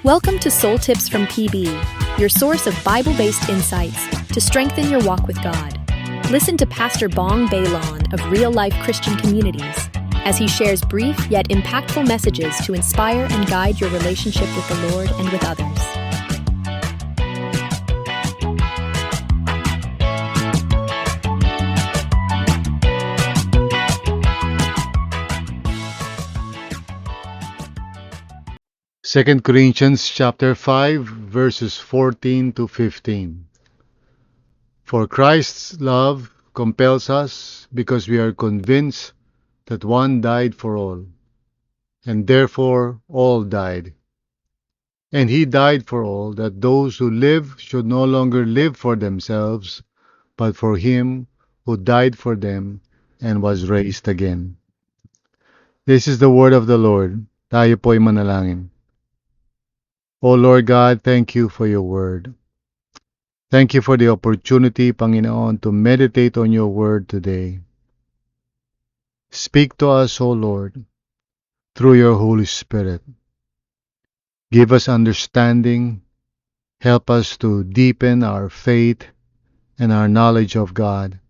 Welcome to Soul Tips from PB, your source of Bible-based insights to strengthen your walk with God. Listen to Pastor Bong Bailon of Real Life Christian Communities as he shares brief yet impactful messages to inspire and guide your relationship with the Lord and with others. Second Corinthians chapter 5 verses 14 to 15. For Christ's love compels us because we are convinced that one died for all, and therefore all died. And he died for all, that those who live should no longer live for themselves, but for him who died for them and was raised again. This is the word of the Lord. Tayo po'y manalangin. O Lord God, thank you for your word. Thank you for the opportunity, Panginoon, to meditate on your word today. Speak to us, O Lord, through your Holy Spirit. Give us understanding. Help us to deepen our faith and our knowledge of God.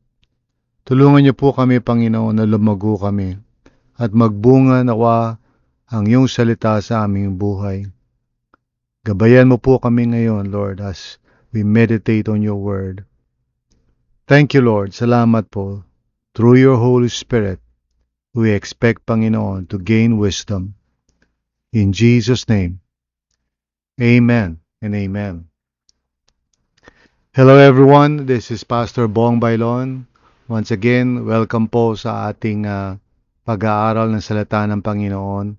Tulungan niyo po kami, Panginoon, na lumago kami at magbunga nawa ang iyong salita sa aming buhay. Gabayan mo po kami ngayon, Lord, as we meditate on your word. Thank you, Lord. Salamat po. Through your Holy Spirit, we expect, Panginoon, to gain wisdom. In Jesus' name, amen and amen. Hello everyone, this is Pastor Bong Bailon. Once again, welcome po sa ating pag-aaral ng salita ng Panginoon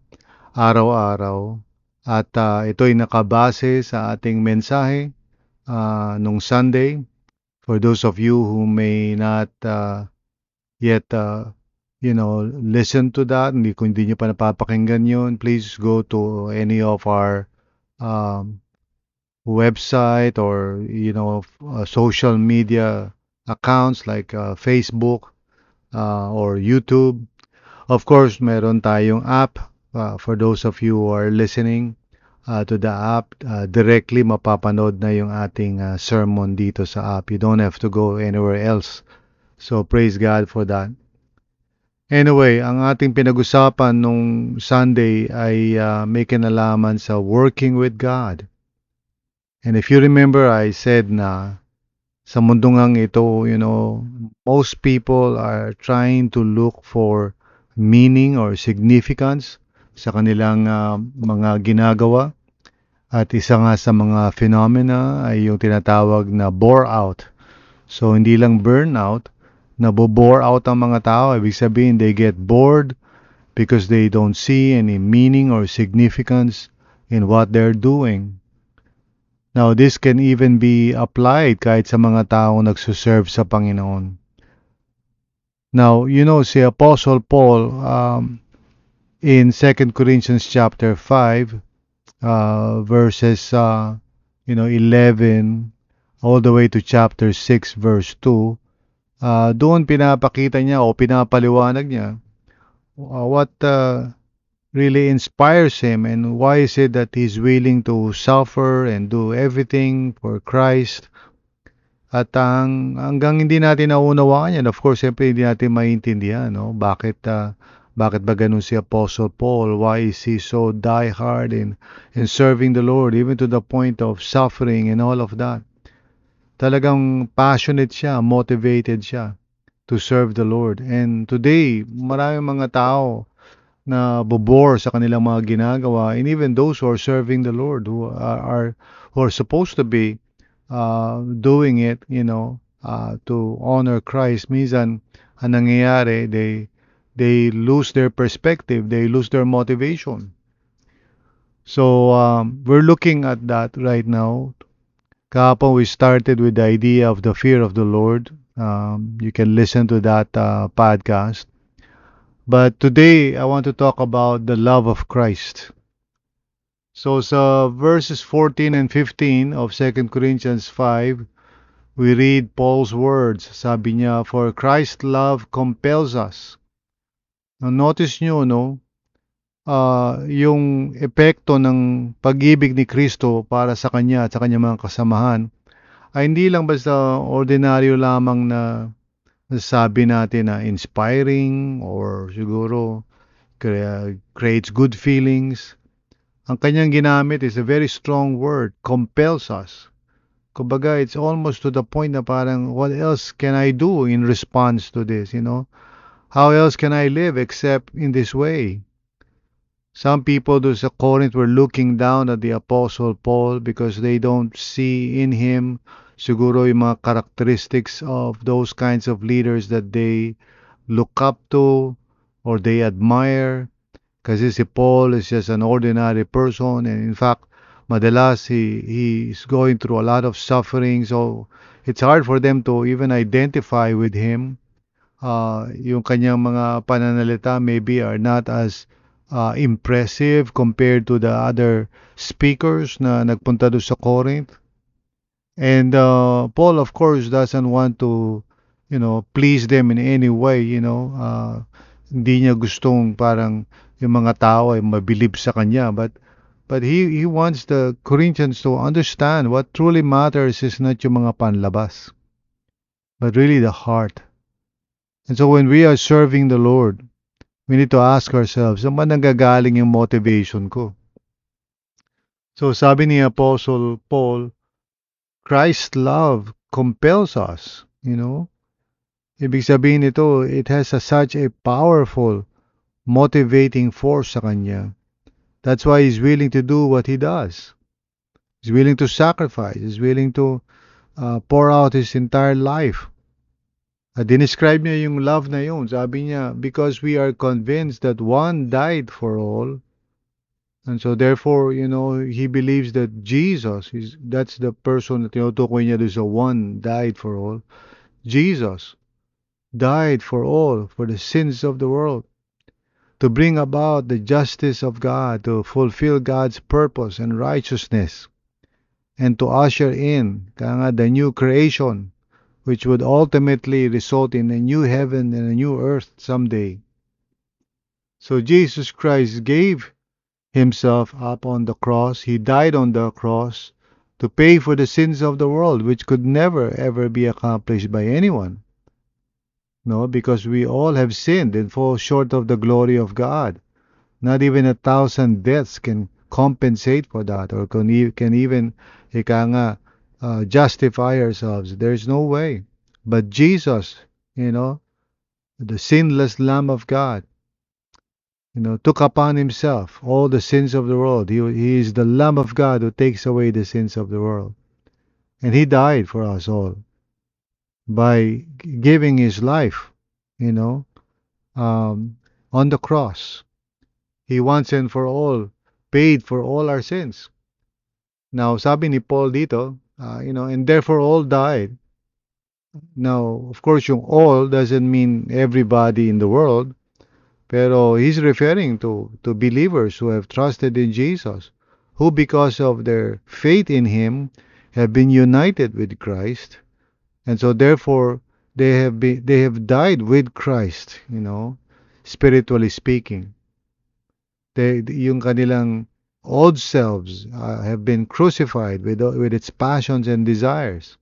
araw-araw. At ito'y nakabase sa ating mensahe nung Sunday. For those of you who may not yet listen to that, kung hindi nyo pa napapakinggan yun, please go to any of our website or social media accounts like Facebook or YouTube. Of course, meron tayong app. For those of you who are listening to the app, directly mapapanood na yung ating sermon dito sa app. You don't have to go anywhere else. So praise God for that. Anyway, ang ating pinag-usapan nung Sunday ay may kinalaman sa working with God. And if you remember, I said na sa mundong ito, most people are trying to look for meaning or significance sa kanilang mga ginagawa. At isa nga sa mga phenomena ay yung tinatawag na bore out. So hindi lang burnout, nabo-bore out ang mga tao. Ibig sabihin, they get bored because they don't see any meaning or significance in what they're doing. Now, this can even be applied kahit sa mga taong nagsuserve sa Panginoon. Now, si Apostle Paul in 2 Corinthians chapter 5, verses 11 all the way to chapter 6 verse 2, doon pinapakita niya o pinapaliwanag niya what really inspires him and why is it that he's willing to suffer and do everything for Christ. At hanggang hindi natin naunawaan yan, of course, siyempre hindi natin maintindihan, bakit ba ganun si Apostle Paul? Why is he so die-hard in serving the Lord, even to the point of suffering and all of that? Talagang passionate siya, motivated siya to serve the Lord. And today, maraming mga tao na bobore sa kanilang mga ginagawa, and even those who are serving the Lord, who are supposed to be doing it, to honor Christ. Minsan, ang nangyayari, they lose their perspective, they lose their motivation. So, we're looking at that right now. Kahapon, we started with the idea of the fear of the Lord. You can listen to that podcast. But today, I want to talk about the love of Christ. So, sa verses 14 and 15 of 2 Corinthians 5, we read Paul's words. Sabi niya, for Christ's love compels us. Now, notice nyo, yung epekto ng pag-ibig ni Kristo para sa kanya at sa kanyang mga kasamahan ay hindi lang basta ordinaryo lamang na sabi natin na inspiring or siguro creates good feelings. Ang kanyang ginamit is a very strong word, compels us. Kumbaga, it's almost to the point na parang, what else can I do in response to this, you know? How else can I live except in this way? Some people do sa Corinth were looking down at the Apostle Paul because they don't see in him siguro yung mga characteristics of those kinds of leaders that they look up to or they admire. Kasi si Paul is just an ordinary person, and in fact, madalas he's going through a lot of suffering, so it's hard for them to even identify with him. Yung kanyang mga pananalita maybe are not as impressive compared to the other speakers na nagpunta doon sa Corinth. And Paul, of course, doesn't want to, please them in any way, hindi niya gustong parang yung mga tao ay mabilib sa kanya. But he wants the Corinthians to understand what truly matters is not yung mga panlabas, but really the heart. And so when we are serving the Lord, we need to ask ourselves, saan ba nanggagaling yung motivation ko? So sabi ni Apostle Paul, Christ's love compels us, Ibig sabihin nito, it has such a powerful motivating force sa kanya. That's why he's willing to do what he does. He's willing to sacrifice. He's willing to pour out his entire life. Dinescribe niya yung love na yun. Sabi niya, because we are convinced that one died for all. And so therefore, he believes that Jesus, that's the person na tinutukoy niya doon sa one died for all. Jesus died for all, for the sins of the world, to bring about the justice of God, to fulfill God's purpose and righteousness, and to usher in the new creation, which would ultimately result in a new heaven and a new earth someday. So Jesus Christ gave himself up on the cross. He died on the cross to pay for the sins of the world, which could never ever be accomplished by anyone. No, because we all have sinned and fall short of the glory of God. Not even 1,000 deaths can compensate for that or can even justify ourselves. There's no way. But Jesus, the sinless Lamb of God, took upon himself all the sins of the world. He is the Lamb of God who takes away the sins of the world. And he died for us all by giving his life, on the cross. He once and for all paid for all our sins. Now, sabi ni Paul dito, and therefore all died. Now, of course, yung all doesn't mean everybody in the world, pero he's referring to believers who have trusted in Jesus, who because of their faith in him have been united with Christ. And so therefore they have died with Christ, spiritually speaking. Yung kanilang old selves have been crucified with its passions and desires.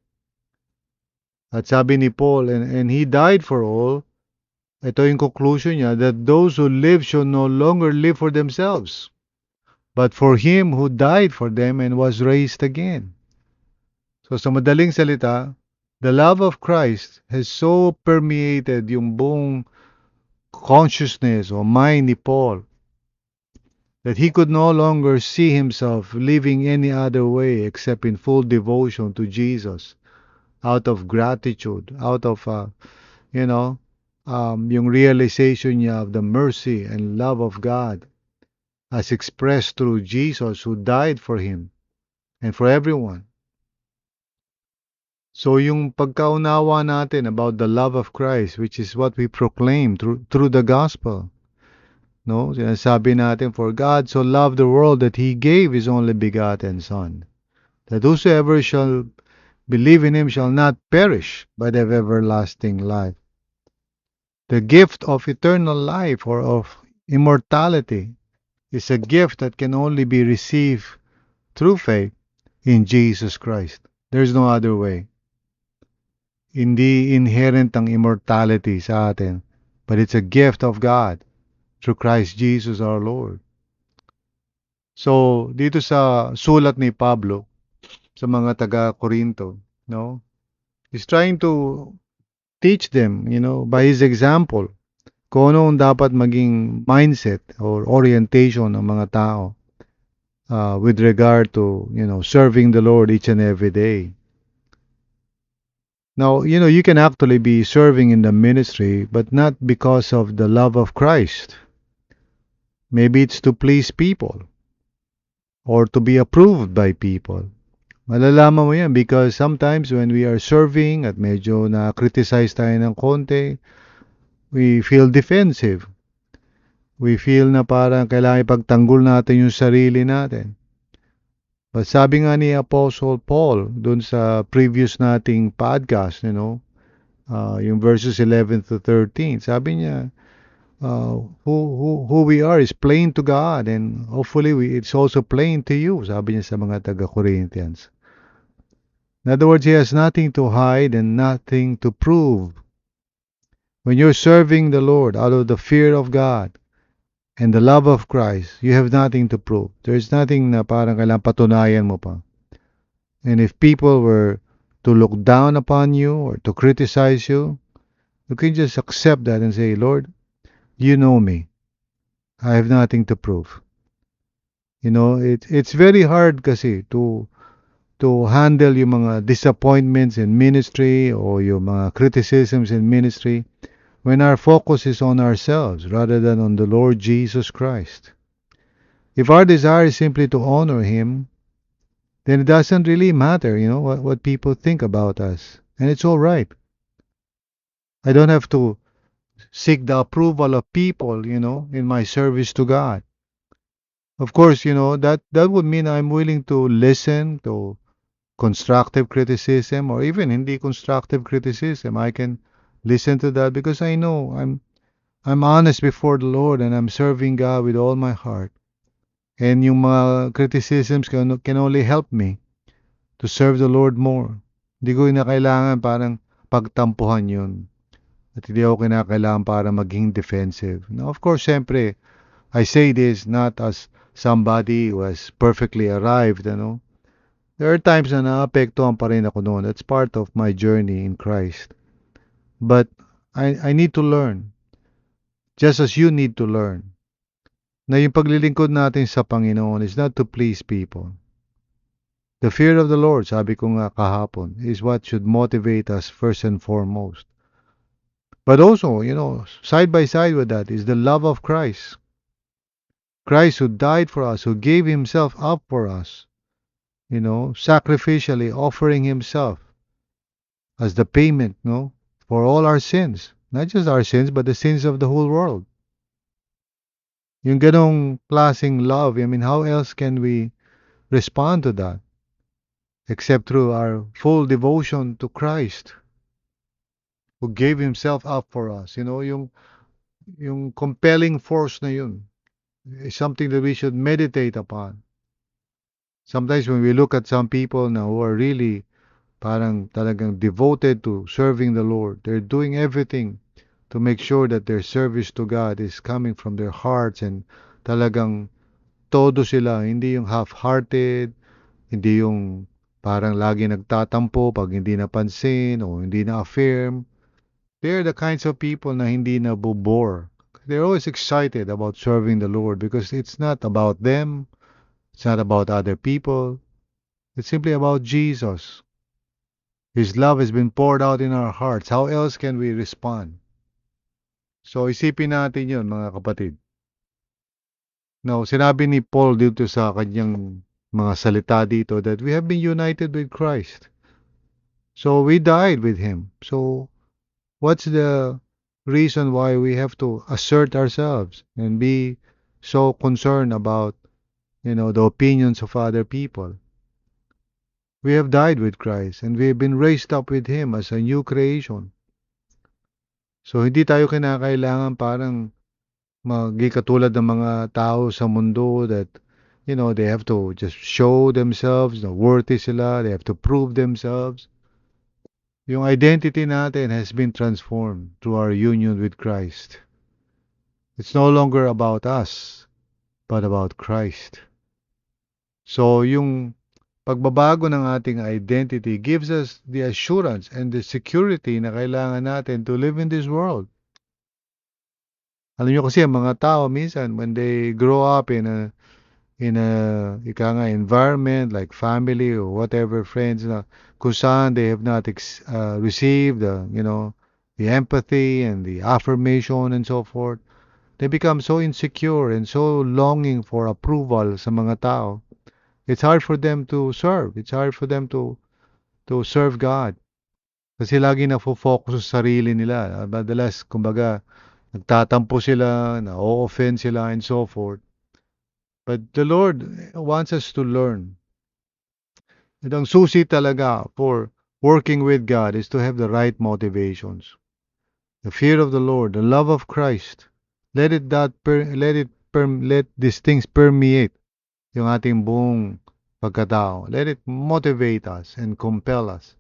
At sabi ni Paul, and he died for all. Ito yung conclusion niya, that those who live should no longer live for themselves, but for him who died for them and was raised again. So sa madaling salita, the love of Christ has so permeated yung buong consciousness or mind ni Paul that he could no longer see himself living any other way except in full devotion to Jesus, out of gratitude, out of, yung realization niya of the mercy and love of God as expressed through Jesus who died for him and for everyone. So yung pagkaunawa natin about the love of Christ, which is what we proclaim through the gospel. No, sinasabi natin, for God so loved the world that he gave his only begotten Son, that whosoever shall believe in him shall not perish, but have everlasting life. The gift of eternal life or of immortality It's a gift that can only be received through faith in Jesus Christ. There's no other way. Hindi inherent ang immortality sa atin, but it's a gift of God through Christ Jesus our Lord. So, dito sa sulat ni Pablo sa mga taga-Korinto, no? He's trying to teach them, by his example, kung ano ang dapat maging mindset or orientation ng mga tao with regard to, serving the Lord each and every day. Now, you can actually be serving in the ministry, but not because of the love of Christ. Maybe it's to please people or to be approved by people. Malalaman mo yan because sometimes when we are serving at medyo na-criticize tayo ng konti, we feel defensive. We feel na parang kailangan ipagtanggol natin yung sarili natin. But sabi nga ni Apostle Paul dun sa previous nating podcast, yung verses 11 to 13, sabi niya, who we are is plain to God and hopefully it's also plain to you, sabi niya sa mga taga-Corinthians. In other words, he has nothing to hide and nothing to prove. When you're serving the Lord out of the fear of God and the love of Christ, you have nothing to prove. There's nothing na parang kailangan patunayan mo pa. And if people were to look down upon you or to criticize you, you can just accept that and say, Lord, you know me. I have nothing to prove. It's very hard kasi to handle yung mga disappointments in ministry or yung mga criticisms in ministry when our focus is on ourselves rather than on the Lord Jesus Christ. If our desire is simply to honor Him, then it doesn't really matter, what people think about us. And it's all right. I don't have to seek the approval of people, in my service to God. Of course, that would mean I'm willing to listen to constructive criticism or even hindi constructive criticism. I can listen to that because I know I'm honest before the Lord and I'm serving God with all my heart. And yung mga criticisms can only help me to serve the Lord more. Hindi ko na kailangan parang pagtampuhan yun. At hindi ako kinakailangan para maging defensive. Now, of course, siyempre, I say this not as somebody who has perfectly arrived, There are times na naapektuhan pa rin ako noon. That's part of my journey in Christ. But I need to learn, just as you need to learn, na yung paglilingkod natin sa Panginoon is not to please people. The fear of the Lord, sabi ko nga kahapon, is what should motivate us first and foremost. But also, side by side with that is the love of Christ. Christ who died for us, who gave Himself up for us, sacrificially offering Himself as the payment, for all our sins. Not just our sins, but the sins of the whole world. Yung ganong klaseng love, how else can we respond to that? Except through our full devotion to Christ, who gave Himself up for us. Yung compelling force na yun is something that we should meditate upon. Sometimes when we look at some people now who are really parang talagang devoted to serving the Lord, they're doing everything to make sure that their service to God is coming from their hearts and talagang todo sila, hindi yung half-hearted, hindi yung parang lagi nagtatampo pag hindi napansin o hindi na-affirm. They're the kinds of people na hindi nabobore. They're always excited about serving the Lord because it's not about them, it's not about other people, it's simply about Jesus. His love has been poured out in our hearts. How else can we respond? So isipin natin yun, mga kapatid. Now, sinabi ni Paul dito sa kanyang mga salita dito that we have been united with Christ. So we died with Him. So what's the reason why we have to assert ourselves and be so concerned about, the opinions of other people? We have died with Christ and we have been raised up with Him as a new creation. So hindi tayo kinakailangan parang Maging katulad ng mga tao sa mundo that, they have to just show themselves na worthy sila, they have to prove themselves. Yung identity natin has been transformed through our union with Christ. It's no longer about us, but about Christ. So, yung pagbabago ng ating identity gives us the assurance and the security na kailangan natin to live in this world. Alam niyo kasi ang mga tao minsan when they grow up in a environment like family or whatever, friends na kung saan they have not received the empathy and the affirmation and so forth, they become so insecure and so longing for approval sa mga tao. It's hard for them to serve. It's hard for them to serve God. Kasi lagi na-focus sa sarili nila. Madalas, kumbaga, nagtatampo sila, na-offend sila, and so forth. But the Lord wants us to learn. At ang susi talaga for working with God is to have the right motivations. The fear of the Lord, the love of Christ. Let these things permeate yung ating buong pagkatao. Let it motivate us and compel us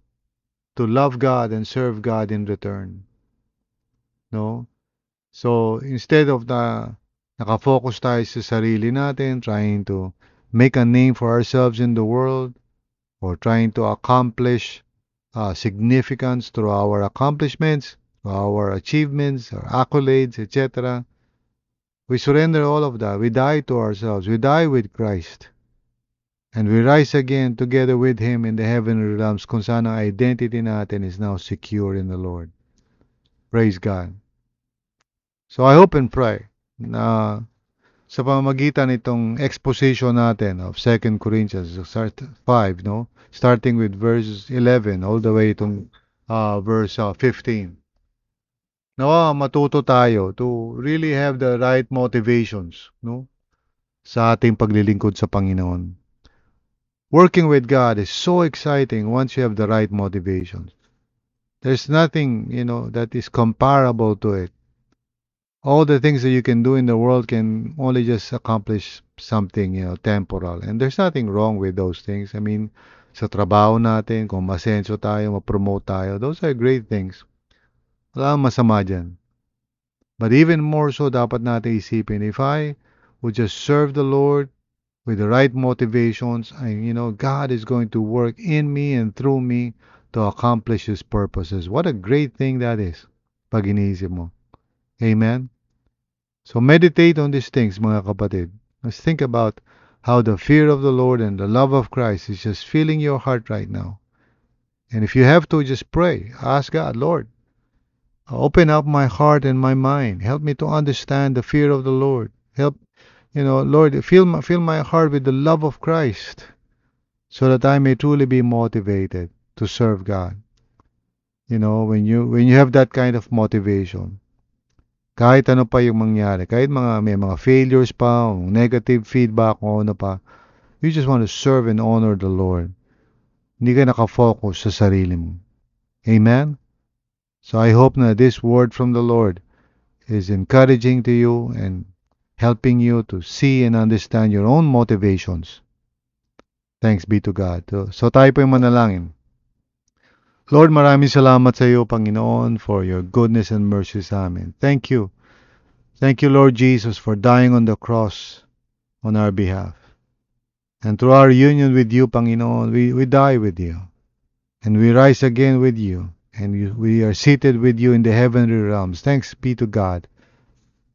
to love God and serve God in return. No? So, instead of nakafocus tayo sa sarili natin, trying to make a name for ourselves in the world, or trying to accomplish significance through our accomplishments, through our achievements, our accolades, etc., we surrender all of that. We die to ourselves. We die with Christ. And we rise again together with Him in the heavenly realms kung saan ang identity natin is now secure in the Lord. Praise God. So I hope and pray na sa pamamagitan itong exposition natin of 2 Corinthians 5, no? Starting with verse 11 all the way to verse 15. Nawa matuto tayo to really have the right motivations, no? Sa ating paglilingkod sa Panginoon. Working with God is so exciting once you have the right motivations. There's nothing, that is comparable to it. All the things that you can do in the world can only just accomplish something, temporal. And there's nothing wrong with those things. I mean, sa trabaho natin, kung masenso tayo, ma-promote tayo, those are great things. Wala masama dyan. But even more so, dapat natin isipin, if I would just serve the Lord with the right motivations, God is going to work in me and through me to accomplish His purposes. What a great thing that is, pag iniisip mo. Amen? So meditate on these things, mga kapatid. Let's think about how the fear of the Lord and the love of Christ is just filling your heart right now. And if you have to, just pray. Ask God, Lord, open up my heart and my mind. Help me to understand the fear of the Lord. Help, Lord, fill my heart with the love of Christ so that I may truly be motivated to serve God. When you have that kind of motivation, kahit ano pa yung mangyari, kahit may mga failures pa, o negative feedback, o ano pa, you just want to serve and honor the Lord. Hindi ka nakafocus sa sarili mo. Amen? So I hope na this word from the Lord is encouraging to you and helping you to see and understand your own motivations. Thanks be to God. So tayo po yung manalangin. Lord, maraming salamat sa iyo, Panginoon, for your goodness and mercy sa amin. Thank you. Thank you, Lord Jesus, for dying on the cross on our behalf. And through our union with you, Panginoon, we die with you. And we rise again with you. And we are seated with you in the heavenly realms. Thanks be to God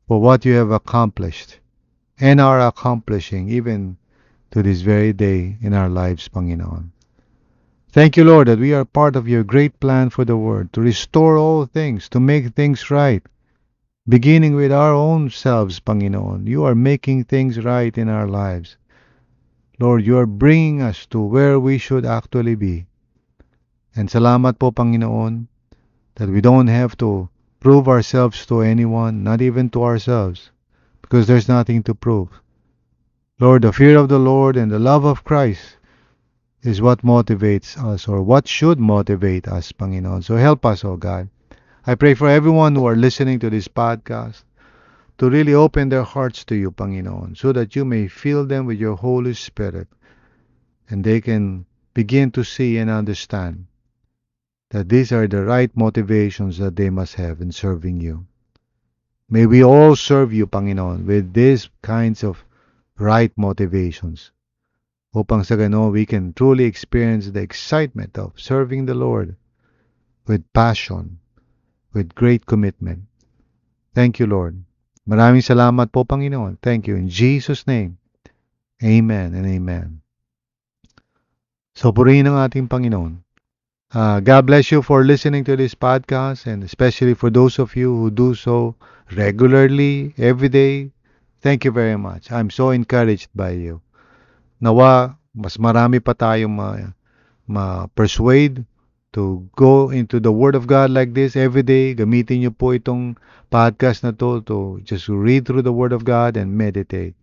for what you have accomplished and are accomplishing even to this very day in our lives, Panginoon. Thank you, Lord, that we are part of your great plan for the world, to restore all things, to make things right, beginning with our own selves, Panginoon. You are making things right in our lives. Lord, you are bringing us to where we should actually be. And salamat po, Panginoon, that we don't have to prove ourselves to anyone, not even to ourselves, because there's nothing to prove. Lord, the fear of the Lord and the love of Christ is what motivates us, or what should motivate us, Panginoon. So help us, O God. I pray for everyone who are listening to this podcast to really open their hearts to you, Panginoon, so that you may fill them with your Holy Spirit and they can begin to see and understand that these are the right motivations that they must have in serving you. May we all serve you, Panginoon, with these kinds of right motivations, upang sa gano'n we can truly experience the excitement of serving the Lord with passion, with great commitment. Thank you, Lord. Maraming salamat po, Panginoon. Thank you. In Jesus' name, amen and amen. So, purihin ang ating Panginoon. God bless you for listening to this podcast, and especially for those of you who do so regularly, every day. Thank you very much. I'm so encouraged by you. Nawa, mas marami pa tayong ma-persuade to go into the Word of God like this every day. Gamitin niyo po itong podcast na to just read through the Word of God and meditate.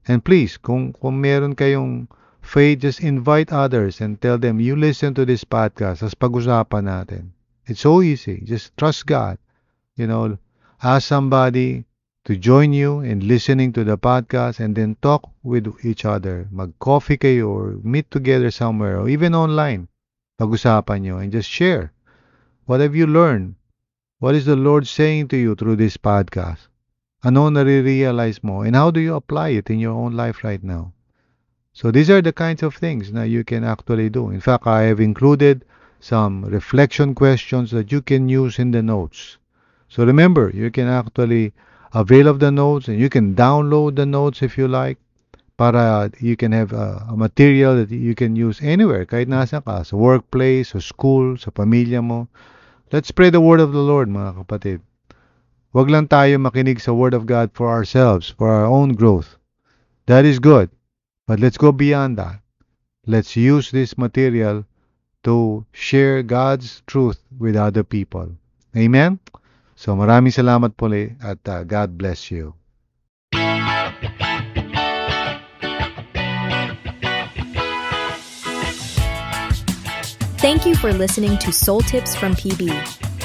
And please, kung meron kayong faith, just invite others and tell them, you listen to this podcast, as pag-usapan natin. It's so easy. Just trust God. Ask somebody to join you in listening to the podcast and then talk with each other. Mag-coffee kayo or meet together somewhere or even online. Pag-usapan nyo and just share. What have you learned? What is the Lord saying to you through this podcast? Ano nare-realize mo? And how do you apply it in your own life right now? So these are the kinds of things that you can actually do. In fact, I have included some reflection questions that you can use in the notes. So remember, you can actually avail of the notes and you can download the notes if you like, para you can have a material that you can use anywhere, kahit nasa ka, sa workplace, sa school, sa pamilya mo. Let's spread the word of the Lord, mga kapatid. Huwag lang tayo makinig sa word of God for ourselves, for our own growth. That is good. But let's go beyond that. Let's use this material to share God's truth with other people. Amen? So maraming salamat po at God bless you. Thank you for listening to Soul Tips from PB.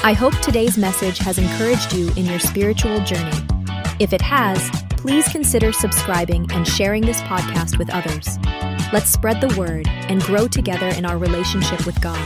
I hope today's message has encouraged you in your spiritual journey. If it has, please consider subscribing and sharing this podcast with others. Let's spread the word and grow together in our relationship with God.